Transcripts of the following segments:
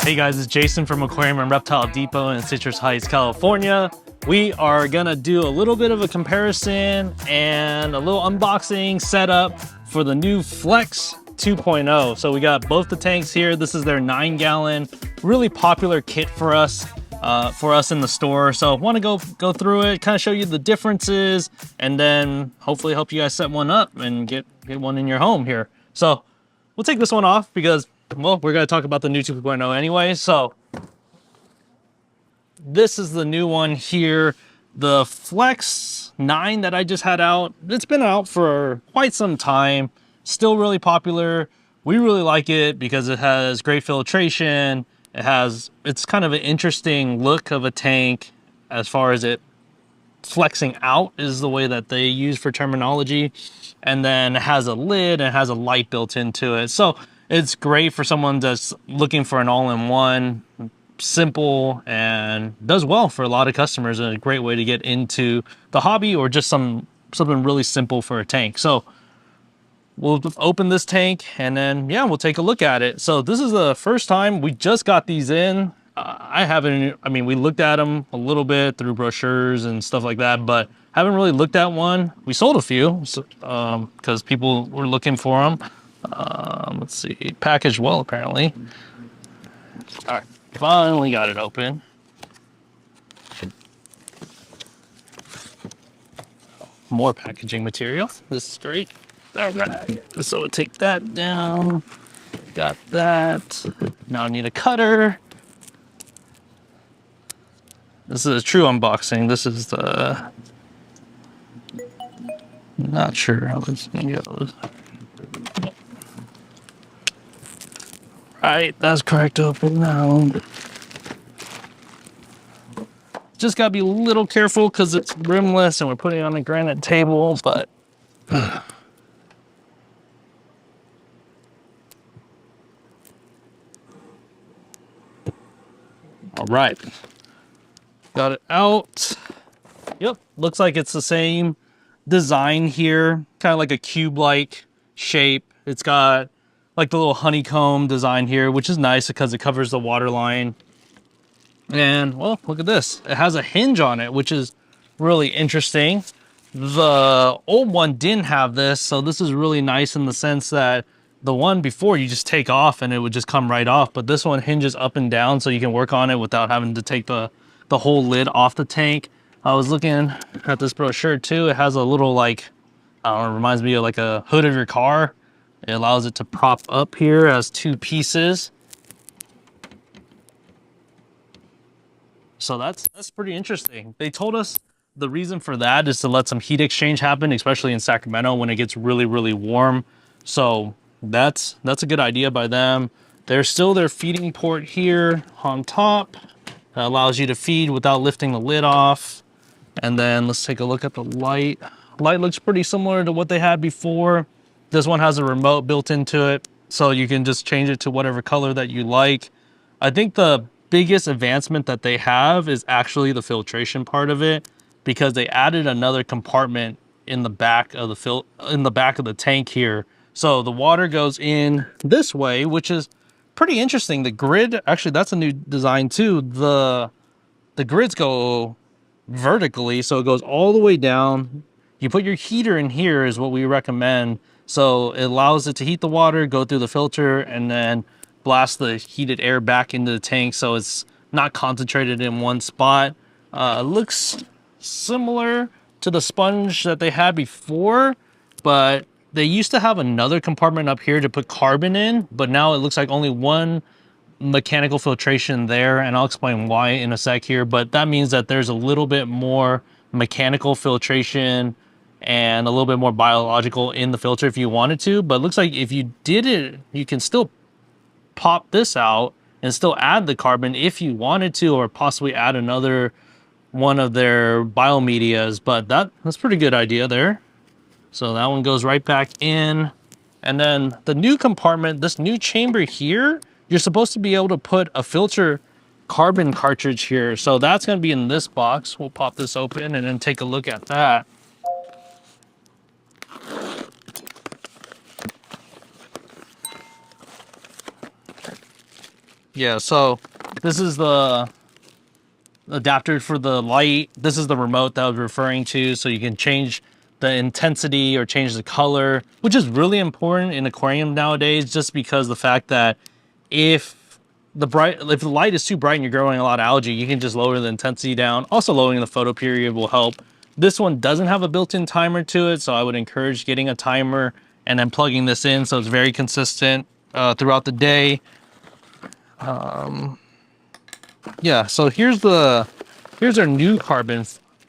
Hey guys, it's Jason from Aquarium and Reptile Depot in Citrus Heights, California. We are gonna do a little bit of a comparison and a little unboxing setup for the new Flex 2.0. So we got both the tanks here. This is their 9-gallon, really popular kit for us in the store. So I want to go through it, kind of show you the differences, and then hopefully help you guys set one up and get one in your home here. So we'll take this one off because, well, we're going to talk about the new 2.0 anyway. So this is the new one here, the Flex 9 that I just had out. It's been out for quite some time, still really popular. We really like it because it has great filtration. It's kind of an interesting look of a tank as far as it flexing out is the way that they use for terminology. And then it has a lid and it has a light built into it. So it's great for someone that's looking for an all-in-one, simple, and does well for a lot of customers, and a great way to get into the hobby or just something really simple for a tank. So we'll open this tank and then, yeah, we'll take a look at it. So this is the first time we just got these in. We looked at them a little bit through brochures and stuff like that, but haven't really looked at one. We sold a few because people were looking for them. Let's see, packaged well, apparently. All right, finally got it open. More packaging material. This is great. All right, so we'll take that down. Got that. Now I need a cutter. This is a true unboxing. This is the... Not sure how this goes. Right, that's cracked open now. Just gotta be a little careful because it's rimless and we're putting it on a granite table, but... All right, got it out. Yep, looks like it's the same design here, kind of like a cube-like shape. It's got like the little honeycomb design here, which is nice because it covers the water line. And well, look at this. It has a hinge on it, which is really interesting. The old one didn't have this, so this is really nice in the sense that the one before you just take off and it would just come right off, but this one hinges up and down so you can work on it without having to take the whole lid off the tank. I was looking at this brochure too. It has a little, like, I don't know, it reminds me of like a hood of your car. It allows it to prop up here as two pieces. So that's pretty interesting. They told us the reason for that is to let some heat exchange happen, especially in Sacramento when it gets really, really warm. So that's a good idea by them. There's still their feeding port here on top. That allows you to feed without lifting the lid off. And then let's take a look at the light. Light looks pretty similar to what they had before. This one has a remote built into it, so you can just change it to whatever color that you like. I think the biggest advancement that they have is actually the filtration part of it, because they added another compartment in the back of the tank here. So the water goes in this way, which is pretty interesting. The grid, actually, that's a new design too. The grids go vertically, so it goes all the way down. You put your heater in here is what we recommend. So it allows it to heat the water, go through the filter, and then blast the heated air back into the tank so it's not concentrated in one spot. Looks similar to the sponge that they had before, but they used to have another compartment up here to put carbon in, but now it looks like only one mechanical filtration there, and I'll explain why in a sec here. But that means that there's a little bit more mechanical filtration and a little bit more biological in the filter if you wanted to. But it looks like if you did it, you can still pop this out and still add the carbon if you wanted to, or possibly add another one of their biomedias. But that's a pretty good idea there. So that one goes right back in. And then the new compartment, this new chamber here, you're supposed to be able to put a filter carbon cartridge here. So that's going to be in this box. We'll pop this open and then take a look at that. Yeah, so this is the adapter for the light. This is the remote that I was referring to, so you can change the intensity or change the color, which is really important in aquarium nowadays, just because the fact that if if the light is too bright and you're growing a lot of algae, you can just lower the intensity down. Also, lowering the photo period will help. This one doesn't have a built-in timer to it, so I would encourage getting a timer and then plugging this in so it's very consistent throughout the day. Yeah, so here's our new carbon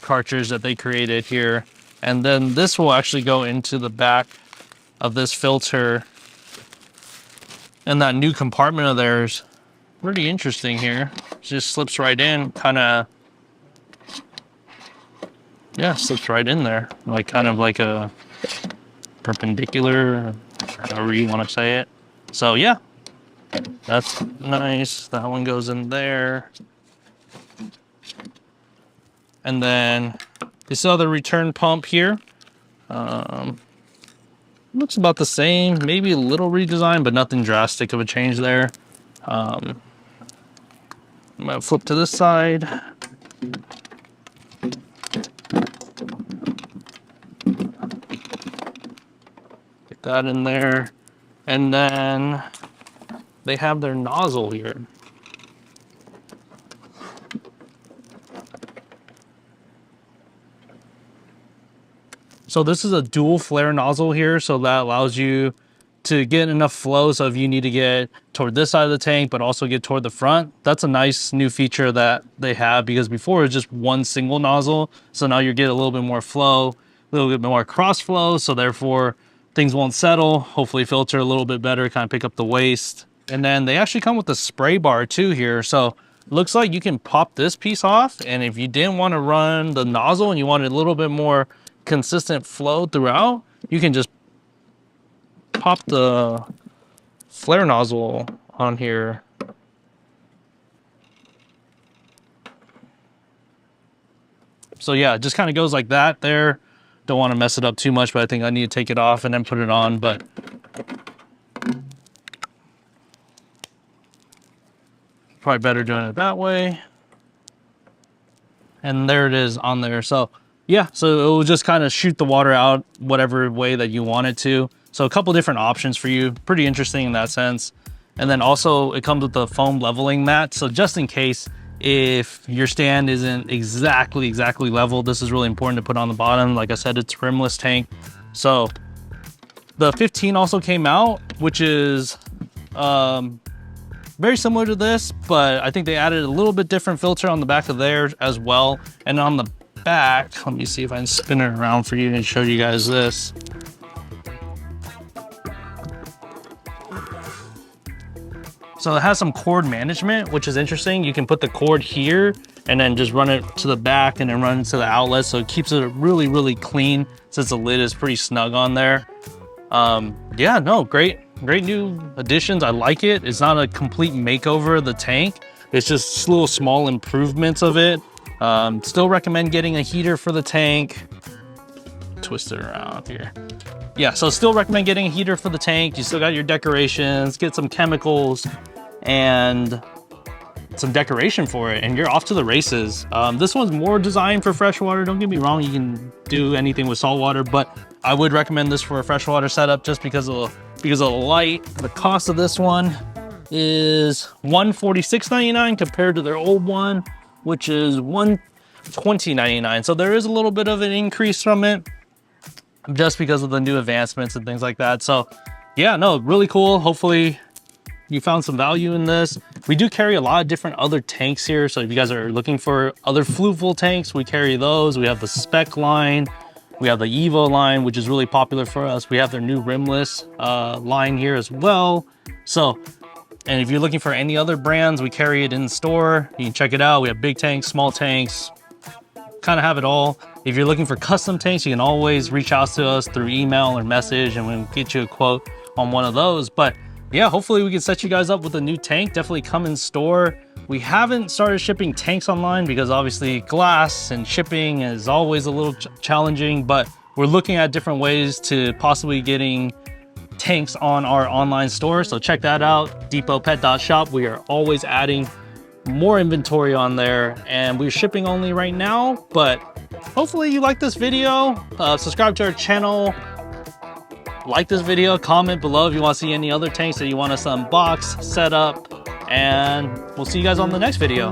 cartridge that they created here, and then this will actually go into the back of this filter, and that new compartment of theirs, pretty interesting here. It just slips right in, kind of, yeah, slips right in there, like kind of like a perpendicular, however you want to say it. So yeah, that's nice. That one goes in there. And then this other return pump here, looks about the same, maybe a little redesign, but nothing drastic of a change there. I'm gonna flip to this side. Get that in there. And then they have their nozzle here. So this is a dual flare nozzle here, so that allows you to get enough flow. So if you need to get toward this side of the tank, but also get toward the front, that's a nice new feature that they have, because before it was just one single nozzle. So now you get a little bit more flow, a little bit more cross flow. So therefore things won't settle, hopefully filter a little bit better, kind of pick up the waste. And then they actually come with a spray bar too here. So looks like you can pop this piece off. And if you didn't want to run the nozzle and you wanted a little bit more consistent flow throughout, you can just pop the flare nozzle on here. So yeah, it just kind of goes like that there. Don't want to mess it up too much, but I think I need to take it off and then put it on. But probably better doing it that way. And there it is on there. So yeah, so it will just kind of shoot the water out whatever way that you want it to. So a couple different options for you. Pretty interesting in that sense. And then also it comes with the foam leveling mat. So just in case if your stand isn't exactly level, this is really important to put on the bottom. Like I said, it's a rimless tank. So the 15 also came out, which is very similar to this, but I think they added a little bit different filter on the back of there as well. And on the back, let me see if I can spin it around for you and show you guys this. So it has some cord management, which is interesting. You can put the cord here and then just run it to the back and then run it to the outlet. So it keeps it really clean since the lid is pretty snug on there. Yeah, no, great new additions. I like it. It's not a complete makeover of the tank. It's just little small improvements of it. Still recommend getting a heater for the tank. Twist it around here. Yeah, so still recommend getting a heater for the tank. You still got your decorations, get some chemicals and some decoration for it, and you're off to the races. This one's more designed for freshwater. Don't get me wrong, you can do anything with saltwater, but I would recommend this for a freshwater setup just because of the light. The cost of this one is $146.99 compared to their old one, which is $120.99. So there is a little bit of an increase from it just because of the new advancements and things like that. So yeah, no, really cool. Hopefully you found some value in this. We do carry a lot of different other tanks here. So if you guys are looking for other Fluval tanks, we carry those. We have the Spec line. We have the Evo line, which is really popular for us. We have their new rimless line here as well. So, and if you're looking for any other brands, we carry it in store. You can check it out. We have big tanks, small tanks, kind of have it all. If you're looking for custom tanks, you can always reach out to us through email or message and we'll get you a quote on one of those. But yeah, hopefully we can set you guys up with a new tank. Definitely come in store. We haven't started shipping tanks online because obviously glass and shipping is always a little challenging, but we're looking at different ways to possibly getting tanks on our online store, so check that out, depotpet.shop. We are always adding more inventory on there, and we're shipping only right now, but hopefully you like this video. Subscribe to our channel, like this video, comment below if you want to see any other tanks that you want us to unbox, set up, and we'll see you guys on the next video.